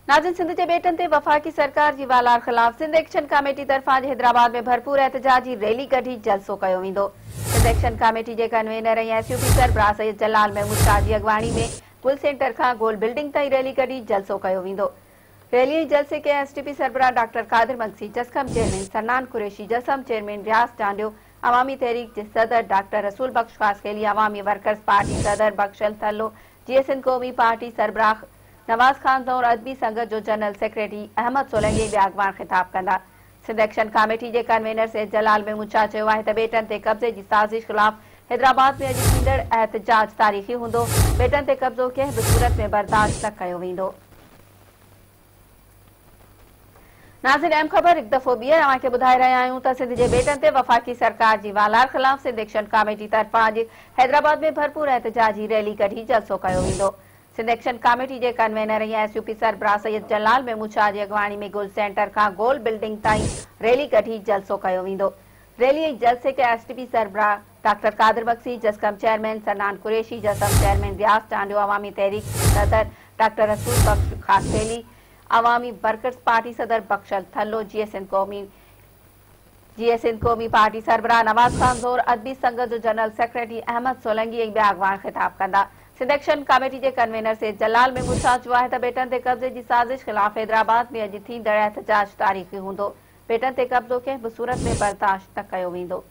नाज़िन सिंध के बेटन ते वफाकी सरकार की वालार खिलाफ सिंध एक्शन कमेटी तरफां हैदराबाद में भरपूर एहतजाजी रैली कढी जलसो कयो वेंदो। सिंध एक्शन कमेटी के कन्वीनर एसयूपी सरबराह सैयद जलाल महमूद शाह की अगवानी में गुल सेंटर का गोल बिल्डिंग ताईं रैली कढी जलसो कयो वेंदो। रैली जलसे के एसटीपी सरबराह डॉक्टर कादिर मक्सी, जसकम चेयरमैन सन्नान कुरैशी, जसम चेयरमैन रियाज टांडियो, अवामी तहरीक के सदर डॉक्टर रसूल बख्श खासखेली, अवामी वर्कर्स पार्टी सदर बख्शल थल्लो, जीएसएन कौमी पार्टी सरबराह नवाज खान और अदबी संगत जो जनरल सेक्रेटरी अहमद सोलंगी भी अगवान खिताब कंदा। सिंध एक्शन कमेटी के कन्वीनर सैयद जलाल महमूद शाह चयो आहे त बेटन ते कब्जे की साजिश खिलाफ हैदराबाद में अॼु थींदड़ एहतजाज तारीख़ी हूंदो। बेटन ते कब्जो कंहिं बि सूरत में बर्दाश्त न कयो वेंदो। नाज़िन अहम खबर एक दफ़ो ॿीहर अव्हांखे ॿुधाए रहिया आहियूं त सिंध जे बेटन ते वफ़ाकी सरकार जी वालार ख़िलाफ़ सिंध एक्शन कमेटी तरफ़ां अॼु हैदराबाद में भरपूर एहतजाजी रैली कढी जलसो कयो वेंदो। सिंध एक्शन कमेटी के कन्वीनर एसयूपी सरबराह सैयद जलाल महमूद शाह की अगवानी में गुल सेंटर का गोल बिल्डिंग ताईं रैली कढी जलसो कयो वेंदो। रैली जलसे के एसटीपी सरबराह डॉक्टर कादिर मक्सी, जसकम चेयरमैन सन्नान कुरैशी, जसम चेयरमैन रियाज टांडियो, अवामी तहरीक सदर डॉक्टर रसूल बख्श खासखेली, अवामी वर्कर्स पार्टी सदर बख्शल थल्लो, जीएसएन कौमी पार्टी सरबराह नवाज खान और अदबी संगत जो जनरल सेक्रेटरी अहमद सोलंगी ॿिया अगवान खिताब कंदा। सिंध एक्शन कमेटी के कन्वीनर सैयद जलाल महमूद शाह चयो आहे त बेटन ते कब्जे की साजिश खिलाफ हैदराबाद में अॼु थींदड़ एहतजाज तारीख़ी हूंदो। बेटन ते कब्जो कंहिं बि सूरत में बर्दाश्त न कयो वेंदो।